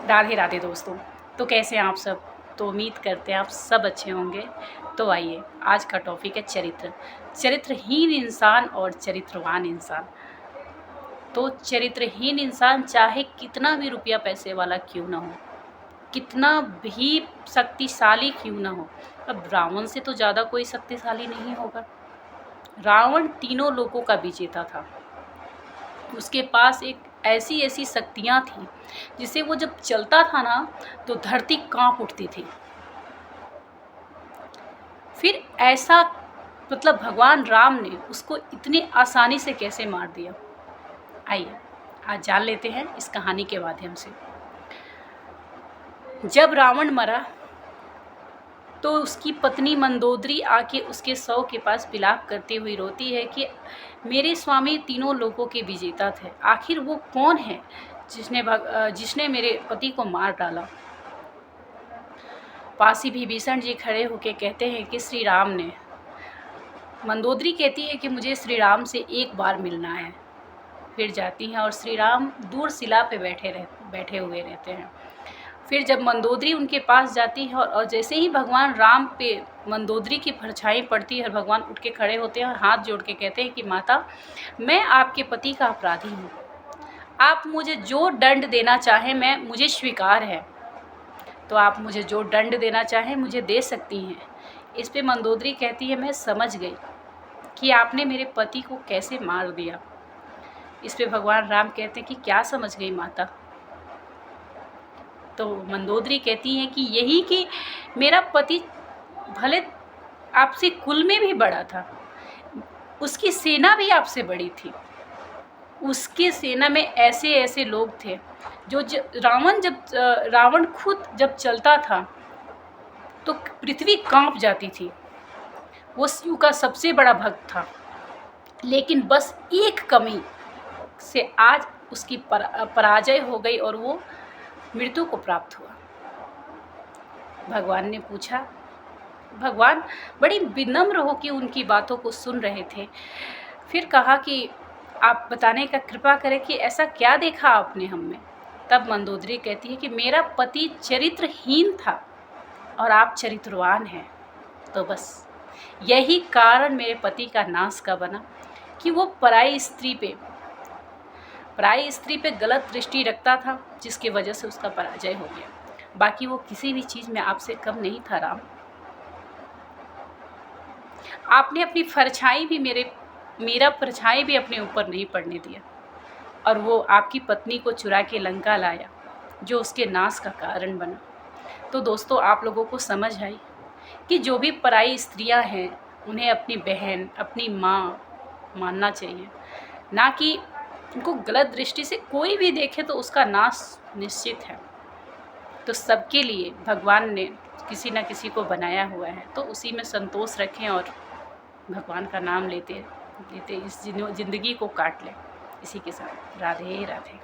राधे राधे दोस्तों। तो कैसे हैं आप सब? तो उम्मीद करते हैं आप सब अच्छे होंगे। तो आइए, आज का टॉपिक है चरित्र। चरित्रहीन इंसान और चरित्रवान इंसान। तो चरित्रहीन इंसान चाहे कितना भी रुपया पैसे वाला क्यों ना हो, कितना भी शक्तिशाली क्यों ना हो, अब रावण से तो ज़्यादा कोई शक्तिशाली नहीं होगा। रावण तीनों लोकों का विजेता था। उसके पास एक ऐसी ऐसी शक्तियाँ थी जिससे वो जब चलता था ना तो धरती कांप उठती थी। फिर ऐसा भगवान राम ने उसको इतनी आसानी से कैसे मार दिया, आइए आज जान लेते हैं इस कहानी के माध्यम से। जब रावण मरा तो उसकी पत्नी मंदोदरी आके उसके शव के पास विलाप करती हुई रोती है कि मेरे स्वामी तीनों लोगों के विजेता थे, आखिर वो कौन है जिसने मेरे पति को मार डाला। पास ही विभीषण जी खड़े होकर कहते हैं कि श्री राम ने। मंदोदरी कहती है कि मुझे श्री राम से एक बार मिलना है। फिर जाती हैं और श्री राम दूर शिला पे बैठे हुए रहते हैं। फिर जब मंदोदरी उनके पास जाती है और जैसे ही भगवान राम पे मंदोदरी की परछाई पड़ती है, भगवान उठ के खड़े होते हैं और हाथ जोड़ के कहते हैं कि माता, मैं आपके पति का अपराधी हूँ, आप मुझे जो दंड देना चाहें मुझे स्वीकार है। तो आप मुझे जो दंड देना चाहें मुझे दे सकती हैं। इस पे मंदोदरी कहती है, मैं समझ गई कि आपने मेरे पति को कैसे मार दिया। इस पे भगवान राम कहते हैं कि क्या समझ गई माता। तो मंदोदरी कहती हैं कि यही कि मेरा पति भले आपसे कुल में भी बड़ा था, उसकी सेना भी आपसे बड़ी थी। उसकी सेना में ऐसे ऐसे लोग थे जो रावण खुद जब चलता था तो पृथ्वी कांप जाती थी। वो शिव का सबसे बड़ा भक्त था, लेकिन बस एक कमी से आज उसकी पराजय हो गई और वो मृत्यु को प्राप्त हुआ। भगवान ने पूछा, भगवान बड़ी विनम्र हो कि उनकी बातों को सुन रहे थे। फिर कहा कि आप बताने का कृपा करें कि ऐसा क्या देखा आपने हम में। तब मंदोदरी कहती है कि मेरा पति चरित्रहीन था और आप चरित्रवान हैं, तो बस यही कारण मेरे पति का नाश का बना कि वो पराई स्त्री पे गलत दृष्टि रखता था, जिसकी वजह से उसका पराजय हो गया। बाकी वो किसी भी चीज़ में आपसे कम नहीं था राम। आपने अपनी मेरा परछाई भी अपने ऊपर नहीं पड़ने दिया और वो आपकी पत्नी को चुरा के लंका लाया, जो उसके नाश का कारण बना। तो दोस्तों, आप लोगों को समझ आई कि जो भी पराई स्त्रियां हैं उन्हें अपनी बहन, अपनी माँ मानना चाहिए, ना कि उनको गलत दृष्टि से कोई भी देखे तो उसका नाश निश्चित है। तो सबके लिए भगवान ने किसी न किसी को बनाया हुआ है, तो उसी में संतोष रखें और भगवान का नाम लेते इस ज़िंदगी को काट लें। इसी के साथ राधे राधे।